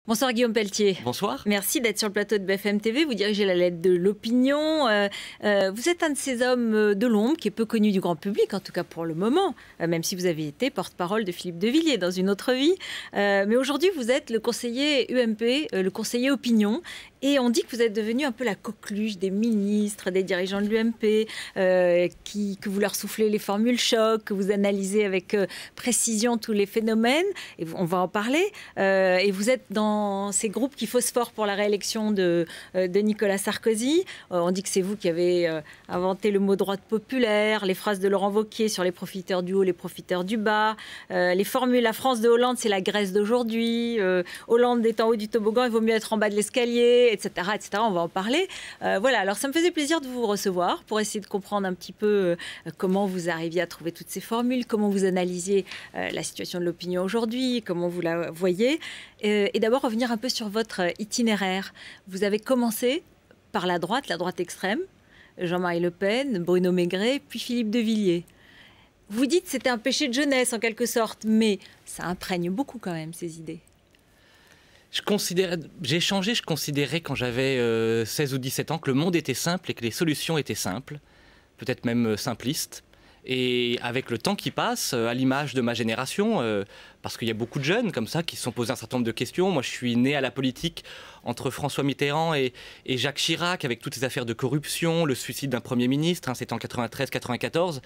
Bonsoir Guillaume Pelletier. Bonsoir. Merci d'être sur le plateau de BFM TV. Vous dirigez la lettre de l'opinion. Vous êtes un de ces hommes de l'ombre qui est peu connu du grand public, en tout cas pour le moment, même si vous avez été porte-parole de Philippe de Villiers dans une autre vie. Mais aujourd'hui, vous êtes le conseiller UMP, le conseiller opinion. Et on dit que vous êtes devenu un peu la coqueluche des ministres, des dirigeants de l'UMP, que vous leur soufflez les formules choc, que vous analysez avec précision tous les phénomènes. Et on va en parler. Et vous êtes dans ces groupes qui phosphorent pour la réélection de Nicolas Sarkozy. On dit que c'est vous qui avez inventé le mot droite populaire, les phrases de Laurent Wauquiez sur les profiteurs du haut, les profiteurs du bas, les formules la France de Hollande, c'est la Grèce d'aujourd'hui, Hollande est en haut du toboggan, il vaut mieux être en bas de l'escalier, etc., etc. On va en parler. Voilà, alors ça me faisait plaisir de vous recevoir pour essayer de comprendre un petit peu comment vous arriviez à trouver toutes ces formules, comment vous analysiez la situation de l'opinion aujourd'hui, comment vous la voyez. Et d'abord revenir un peu sur votre itinéraire. Vous avez commencé par la droite extrême, Jean-Marie Le Pen, Bruno Maigret, puis Philippe de Villiers. Vous dites que c'était un péché de jeunesse en quelque sorte, mais ça imprègne beaucoup quand même ces idées. J'ai changé, je considérais quand j'avais 16 ou 17 ans que le monde était simple et que les solutions étaient simples, peut-être même simplistes. Et avec le temps qui passe, à l'image de ma génération, parce qu'il y a beaucoup de jeunes comme ça qui se sont posés un certain nombre de questions. Moi, je suis né à la politique entre François Mitterrand et Jacques Chirac, avec toutes ces affaires de corruption, le suicide d'un Premier ministre, c'était en 93-94.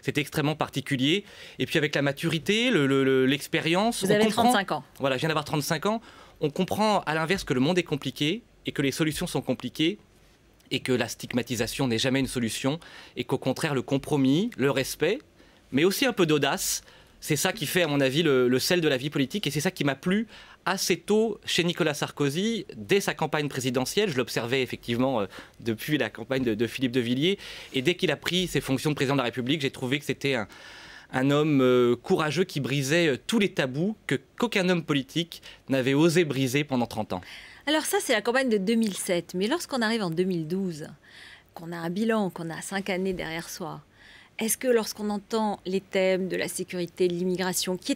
C'était extrêmement particulier. Et puis avec la maturité, l'expérience... Vous avez 35 ans. Voilà, je viens d'avoir 35 ans. On comprend à l'inverse que le monde est compliqué et que les solutions sont compliquées, et que la stigmatisation n'est jamais une solution, et qu'au contraire, le compromis, le respect, mais aussi un peu d'audace, c'est ça qui fait, à mon avis, le sel de la vie politique, et c'est ça qui m'a plu assez tôt chez Nicolas Sarkozy, dès sa campagne présidentielle. Je l'observais effectivement depuis la campagne de Philippe de Villiers, et dès qu'il a pris ses fonctions de président de la République, j'ai trouvé que c'était un homme courageux qui brisait tous les tabous qu'aucun homme politique n'avait osé briser pendant 30 ans. Alors ça, c'est la campagne de 2007. Mais lorsqu'on arrive en 2012, qu'on a un bilan, qu'on a 5 années derrière soi, est-ce que lorsqu'on entend les thèmes de la sécurité, de l'immigration, qui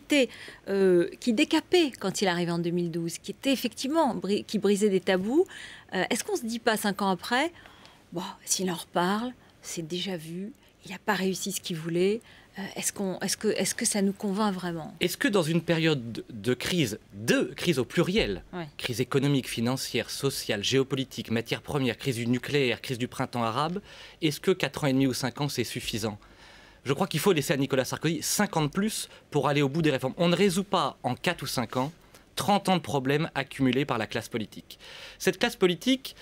décapaient quand il arrivait en 2012, qui étaient effectivement, qui brisaient des tabous, est-ce qu'on ne se dit pas 5 ans après, bon, s'il en reparle, c'est déjà vu, il n'a pas réussi ce qu'il voulait, est-ce que ça nous convainc vraiment? Est-ce que dans une période de crise au pluriel, ouais, crise économique, financière, sociale, géopolitique, matières premières, crise du nucléaire, crise du printemps arabe, est-ce que 4 ans et demi ou 5 ans c'est suffisant? Je crois qu'il faut laisser à Nicolas Sarkozy 5 ans de plus pour aller au bout des réformes. On ne résout pas en 4 ou 5 ans 30 ans de problèmes accumulés par la classe politique. Cette classe politique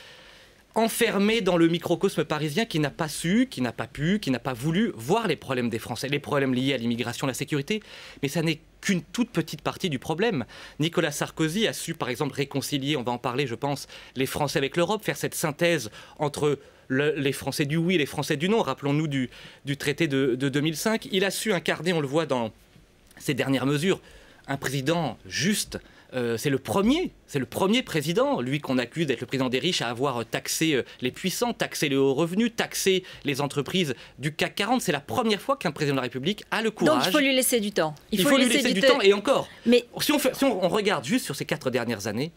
enfermé dans le microcosme parisien, qui n'a pas su, qui n'a pas pu, qui n'a pas voulu voir les problèmes des Français, les problèmes liés à l'immigration, la sécurité. Mais ça n'est qu'une toute petite partie du problème. Nicolas Sarkozy a su, par exemple, réconcilier, on va en parler, je pense, les Français avec l'Europe, faire cette synthèse entre les Français du oui et les Français du non. Rappelons-nous du traité de 2005. Il a su incarner, on le voit dans ses dernières mesures, un président juste. C'est le premier président, lui qu'on accuse d'être le président des riches, à avoir taxé les puissants, taxé les hauts revenus, taxé les entreprises du CAC 40. C'est la première fois qu'un président de la République a le courage. Donc il faut lui laisser du temps. Il faut lui laisser du temps, et encore. Mais si on regarde juste sur ces 4 dernières années,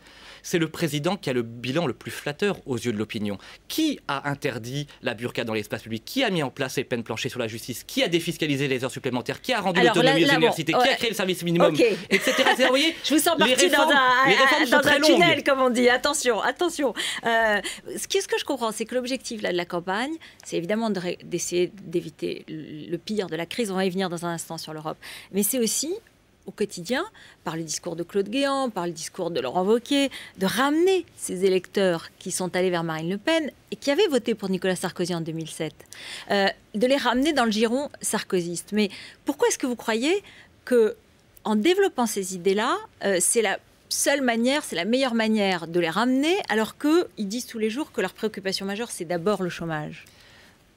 c'est le président qui a le bilan le plus flatteur aux yeux de l'opinion. Qui a interdit la burqa dans l'espace public? Qui a mis en place les peines planchées sur la justice? Qui a défiscalisé les heures supplémentaires? Qui a rendu l'autonomie aux universités? Qui a créé le service minimum, etc. Vous voyez, je vous sens parti dans un tunnel, comme on dit. Attention, attention. Ce que je comprends, c'est que l'objectif de la campagne, c'est évidemment d'essayer d'éviter le pire de la crise. On va y venir dans un instant sur l'Europe. Mais c'est aussi, au quotidien, par le discours de Claude Guéant, par le discours de Laurent Wauquiez, de ramener ces électeurs qui sont allés vers Marine Le Pen et qui avaient voté pour Nicolas Sarkozy en 2007, de les ramener dans le giron sarkozyste. Mais pourquoi est-ce que vous croyez qu'en développant ces idées-là, c'est la seule manière, c'est la meilleure manière de les ramener, alors qu'ils disent tous les jours que leur préoccupation majeure, c'est d'abord le chômage?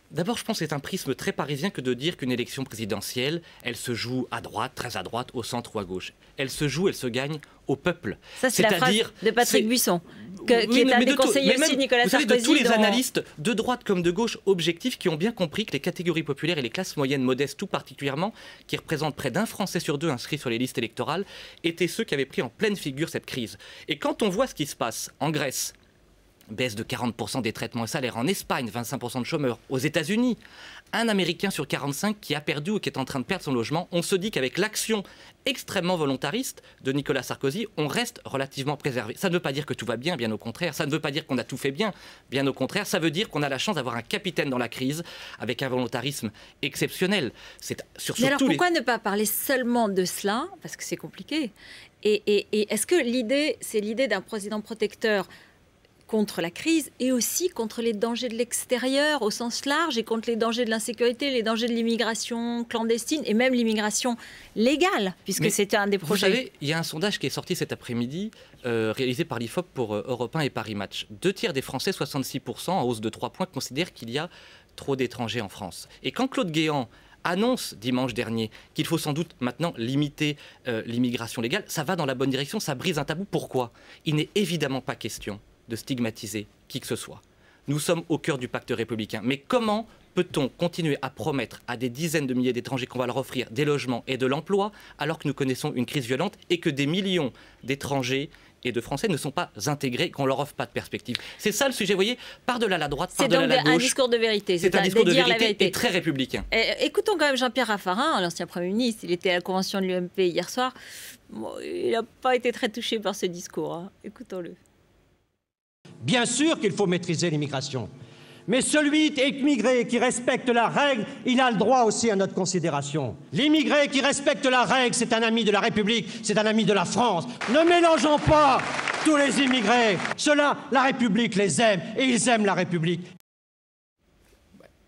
D'abord, je pense que c'est un prisme très parisien que de dire qu'une élection présidentielle, elle se joue à droite, très à droite, au centre ou à gauche. Elle se joue, elle se gagne au peuple. Ça, c'est la phrase de Patrick Buisson. qui est un des conseillers aussi de Nicolas Sarkozy. Vous savez, de tous les analystes, de droite comme de gauche, objectifs, qui ont bien compris que les catégories populaires et les classes moyennes modestes tout particulièrement, qui représentent près d'un Français sur deux inscrits sur les listes électorales, étaient ceux qui avaient pris en pleine figure cette crise. Et quand on voit ce qui se passe en Grèce, baisse de 40% des traitements et salaires, en Espagne, 25% de chômeurs, aux États-Unis, un Américain sur 45 qui a perdu ou qui est en train de perdre son logement, on se dit qu'avec l'action extrêmement volontariste de Nicolas Sarkozy, on reste relativement préservé. Ça ne veut pas dire que tout va bien, bien au contraire. Ça ne veut pas dire qu'on a tout fait bien, bien au contraire. Ça veut dire qu'on a la chance d'avoir un capitaine dans la crise avec un volontarisme exceptionnel. Mais alors pourquoi ne pas parler seulement de cela, parce que c'est compliqué. Et est-ce que c'est l'idée d'un président protecteur contre la crise et aussi contre les dangers de l'extérieur au sens large et contre les dangers de l'insécurité, les dangers de l'immigration clandestine et même l'immigration légale, puisque c'était un des projets. Vous savez, il y a un sondage qui est sorti cet après-midi, réalisé par l'IFOP pour Europe 1 et Paris Match. 2 tiers des Français, 66%, en hausse de 3 points, considèrent qu'il y a trop d'étrangers en France. Et quand Claude Guéant annonce dimanche dernier qu'il faut sans doute maintenant limiter l'immigration légale, ça va dans la bonne direction, ça brise un tabou. Pourquoi ? Il n'est évidemment pas question de stigmatiser qui que ce soit. Nous sommes au cœur du pacte républicain. Mais comment peut-on continuer à promettre à des dizaines de milliers d'étrangers qu'on va leur offrir des logements et de l'emploi alors que nous connaissons une crise violente et que des millions d'étrangers et de Français ne sont pas intégrés, qu'on leur offre pas de perspective. C'est ça le sujet, vous voyez, par-delà la droite, par-delà la gauche. C'est donc un discours de vérité. C'est un discours de vérité et très républicain. Écoutons quand même Jean-Pierre Raffarin, l'ancien Premier ministre. Il était à la convention de l'UMP hier soir. Bon, il n'a pas été très touché par ce discours. Hein. Écoutons-le. Bien sûr qu'il faut maîtriser l'immigration. Mais celui immigré qui respecte la règle, il a le droit aussi à notre considération. L'immigré qui respecte la règle, c'est un ami de la République, c'est un ami de la France. Ne mélangeons pas tous les immigrés. Ceux-là, la République les aime et ils aiment la République.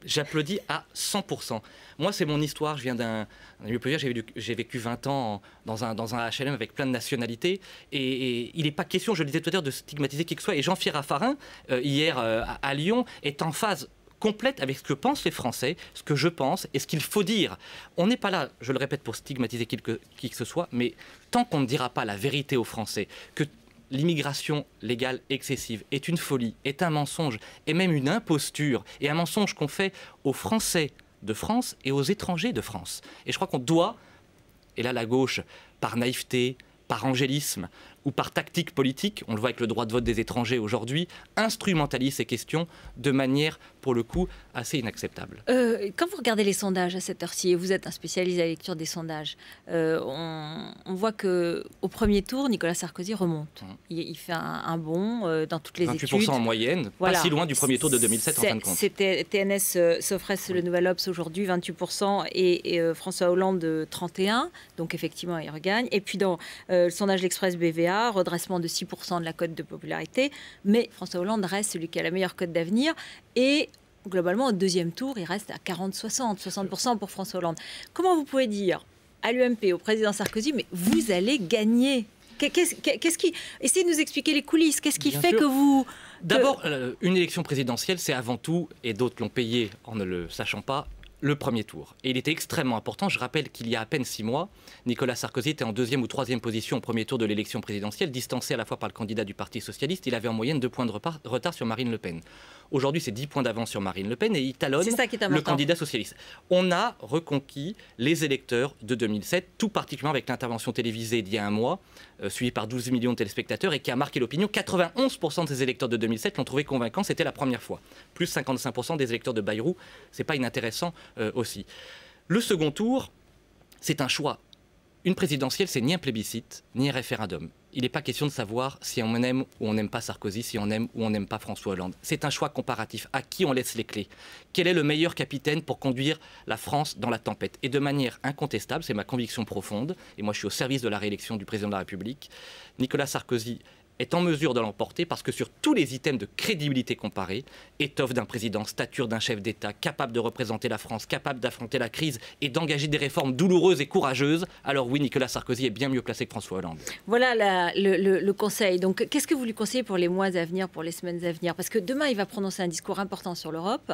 J'applaudis à 100%. Moi, c'est mon histoire. Je viens d'un milieu populaire. J'ai vécu 20 ans dans un HLM avec plein de nationalités. Et il n'est pas question, je le disais tout à l'heure, de stigmatiser qui que ce soit. Et Jean-Pierre Raffarin, hier à Lyon, est en phase complète avec ce que pensent les Français, ce que je pense et ce qu'il faut dire. On n'est pas là, je le répète, pour stigmatiser qui que ce soit, mais tant qu'on ne dira pas la vérité aux Français, que l'immigration légale excessive est une folie, est un mensonge, et même une imposture, et un mensonge qu'on fait aux Français de France et aux étrangers de France. Et je crois qu'on doit, et là la gauche, par naïveté, par angélisme ou par tactique politique, on le voit avec le droit de vote des étrangers aujourd'hui, instrumentalise ces questions de manière, pour le coup, assez inacceptable. Quand vous regardez les sondages à cette heure-ci, et vous êtes un spécialiste à la lecture des sondages, on voit qu'au premier tour, Nicolas Sarkozy remonte. Il fait un bond dans toutes les 28% études. 28% en moyenne, voilà. Pas si loin du premier tour de 2007 en fin de compte. C'était TNS Sofres, le Nouvel Obs aujourd'hui, 28%, et François Hollande, 31%. Donc effectivement, il regagne. Et puis dans le sondage L'Express BVA, redressement de 6% de la cote de popularité, mais François Hollande reste celui qui a la meilleure cote d'avenir et globalement au deuxième tour il reste à 60% pour François Hollande. Comment vous pouvez dire à l'UMP, au président Sarkozy, mais vous allez gagner? Qu'est-ce qui... Essayez de nous expliquer les coulisses. Qu'est-ce qui fait que vous... D'abord, une élection présidentielle, c'est avant tout, et d'autres l'ont payé en ne le sachant pas, le premier tour. Et il était extrêmement important. Je rappelle qu'il y a à peine 6 mois, Nicolas Sarkozy était en 2e ou 3e position au premier tour de l'élection présidentielle, distancé à la fois par le candidat du Parti socialiste. Il avait en moyenne 2 points de retard sur Marine Le Pen. Aujourd'hui, c'est 10 points d'avance sur Marine Le Pen et il talonne le candidat socialiste. On a reconquis les électeurs de 2007, tout particulièrement avec l'intervention télévisée d'il y a un mois, suivie par 12 millions de téléspectateurs et qui a marqué l'opinion. 91% des électeurs de 2007 l'ont trouvé convaincant, c'était la première fois. Plus 55% des électeurs de Bayrou, c'est pas inintéressant aussi. Le second tour, c'est un choix. Une présidentielle, c'est ni un plébiscite, ni un référendum. Il n'est pas question de savoir si on aime ou on n'aime pas Sarkozy, si on aime ou on n'aime pas François Hollande. C'est un choix comparatif. À qui on laisse les clés? Quel est le meilleur capitaine pour conduire la France dans la tempête? Et de manière incontestable, c'est ma conviction profonde, et moi je suis au service de la réélection du président de la République, Nicolas Sarkozy est en mesure de l'emporter parce que sur tous les items de crédibilité comparée, étoffe d'un président, stature d'un chef d'État, capable de représenter la France, capable d'affronter la crise et d'engager des réformes douloureuses et courageuses, alors oui, Nicolas Sarkozy est bien mieux placé que François Hollande. Voilà le conseil. Donc, qu'est-ce que vous lui conseillez pour les mois à venir, pour les semaines à venir? Parce que demain, il va prononcer un discours important sur l'Europe.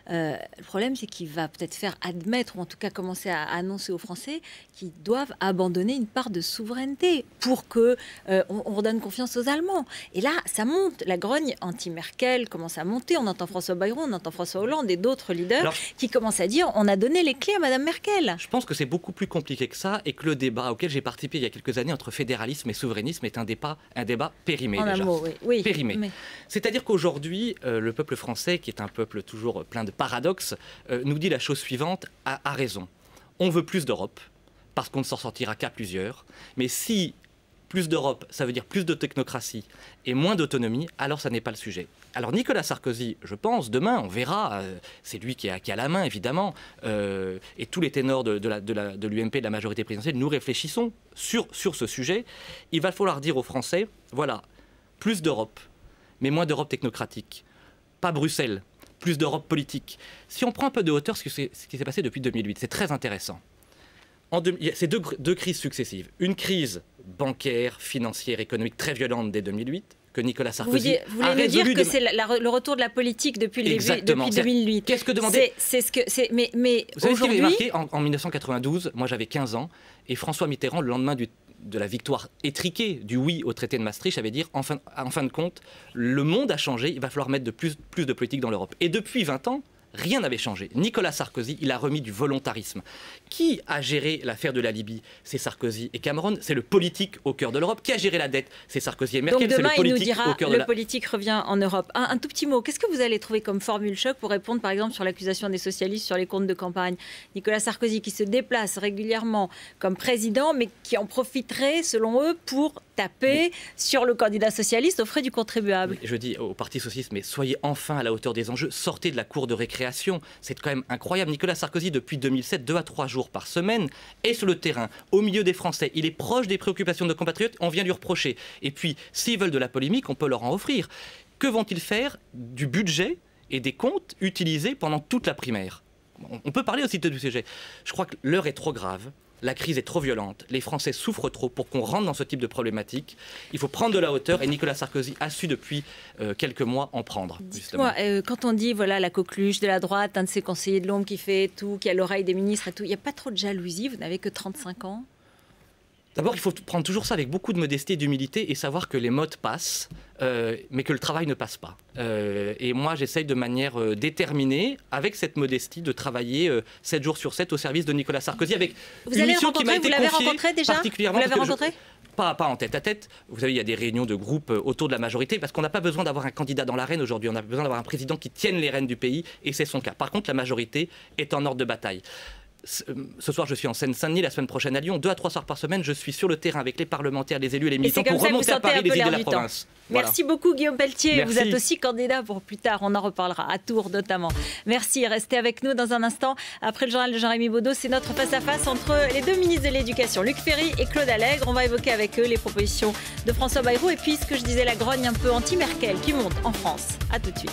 Le problème, c'est qu'il va peut-être faire admettre, ou en tout cas commencer à annoncer aux Français qu'ils doivent abandonner une part de souveraineté pour que on redonne confiance aux Allemands. Et là, ça monte. La grogne anti-Merkel commence à monter. On entend François Bayrou, on entend François Hollande et d'autres leaders qui commencent à dire on a donné les clés à Madame Merkel. Je pense que c'est beaucoup plus compliqué que ça et que le débat auquel j'ai participé il y a quelques années entre fédéralisme et souverainisme est un débat périmé déjà. Oui, périmé. Mais... C'est-à-dire qu'aujourd'hui, le peuple français, qui est un peuple toujours plein de paradoxes, nous dit la chose suivante, a raison. On veut plus d'Europe, parce qu'on ne s'en sortira qu'à plusieurs. Mais si plus d'Europe, ça veut dire plus de technocratie et moins d'autonomie, alors ça n'est pas le sujet. Alors Nicolas Sarkozy, je pense, demain, on verra, c'est lui qui a la main, évidemment, et tous les ténors de l'UMP, de la majorité présidentielle, nous réfléchissons sur ce sujet. Il va falloir dire aux Français, voilà, plus d'Europe, mais moins d'Europe technocratique. Pas Bruxelles, plus d'Europe politique. Si on prend un peu de hauteur, ce qui s'est passé depuis 2008, c'est très intéressant. C'est deux crises successives. Une crise bancaire, financière, économique très violente dès 2008, que Nicolas Sarkozy Vous voulez nous dire que c'est le retour de la politique depuis le début, depuis 2008. Qu'est-ce que demandait Mais vous savez ce qui avait aujourd'hui... marqué en 1992, moi j'avais 15 ans, et François Mitterrand, le lendemain de la victoire étriquée du oui au traité de Maastricht, avait dit en fin de compte, le monde a changé, il va falloir mettre plus de politique dans l'Europe. Et depuis 20 ans, rien n'avait changé. Nicolas Sarkozy, il a remis du volontarisme. Qui a géré l'affaire de la Libye? C'est Sarkozy et Cameron. C'est le politique au cœur de l'Europe. Qui a géré la dette? C'est Sarkozy et Merkel. Donc demain, c'est le politique il nous dira au cœur de le politique revient en Europe. Un tout petit mot. Qu'est-ce que vous allez trouver comme formule choc pour répondre, par exemple, sur l'accusation des socialistes sur les comptes de campagne? Nicolas Sarkozy qui se déplace régulièrement comme président, mais qui en profiterait, selon eux, pour taper sur le candidat socialiste aux frais du contribuable. Je dis au Parti socialiste, mais soyez enfin à la hauteur des enjeux. Sortez de la cour de récréation. C'est quand même incroyable. Nicolas Sarkozy, depuis 2007, 2 à 3 jours par semaine, est sur le terrain, au milieu des Français. Il est proche des préoccupations de nos compatriotes. On vient lui reprocher. Et puis, s'ils veulent de la polémique, on peut leur en offrir. Que vont-ils faire du budget et des comptes utilisés pendant toute la primaire? On peut parler aussi du sujet. Je crois que l'heure est trop grave. La crise est trop violente, les Français souffrent trop pour qu'on rentre dans ce type de problématique. Il faut prendre de la hauteur et Nicolas Sarkozy a su depuis quelques mois en prendre. Dites-moi, quand on dit voilà, la coqueluche de la droite, un de ses conseillers de l'ombre qui fait tout, qui a l'oreille des ministres et tout, il n'y a pas trop de jalousie, vous n'avez que 35 ans? D'abord, il faut prendre toujours ça avec beaucoup de modestie et d'humilité et savoir que les modes passent, mais que le travail ne passe pas. Et moi, j'essaye de manière déterminée, avec cette modestie, de travailler 7 jours sur 7 au service de Nicolas Sarkozy, avec une mission qui m'a été confiée particulièrement. Vous l'avez rencontré? Pas en tête à tête. Vous savez, il y a des réunions de groupe autour de la majorité parce qu'on n'a pas besoin d'avoir un candidat dans l'arène aujourd'hui. On a besoin d'avoir un président qui tienne les rênes du pays et c'est son cas. Par contre, la majorité est en ordre de bataille. Ce soir, je suis en Seine-Saint-Denis, la semaine prochaine à Lyon. 2 à 3 soirs par semaine, je suis sur le terrain avec les parlementaires, les élus et les militants pour remonter à Paris les idées de la province. Voilà. Merci beaucoup Guillaume Pelletier. Merci. Vous êtes aussi candidat pour plus tard, on en reparlera, à Tours notamment. Merci, restez avec nous dans un instant. Après le journal de Jean-Rémy Baudot, c'est notre face-à-face entre les deux ministres de l'Éducation, Luc Ferry et Claude Allègre. On va évoquer avec eux les propositions de François Bayrou et puis ce que je disais, la grogne un peu anti-Merkel qui monte en France. A tout de suite.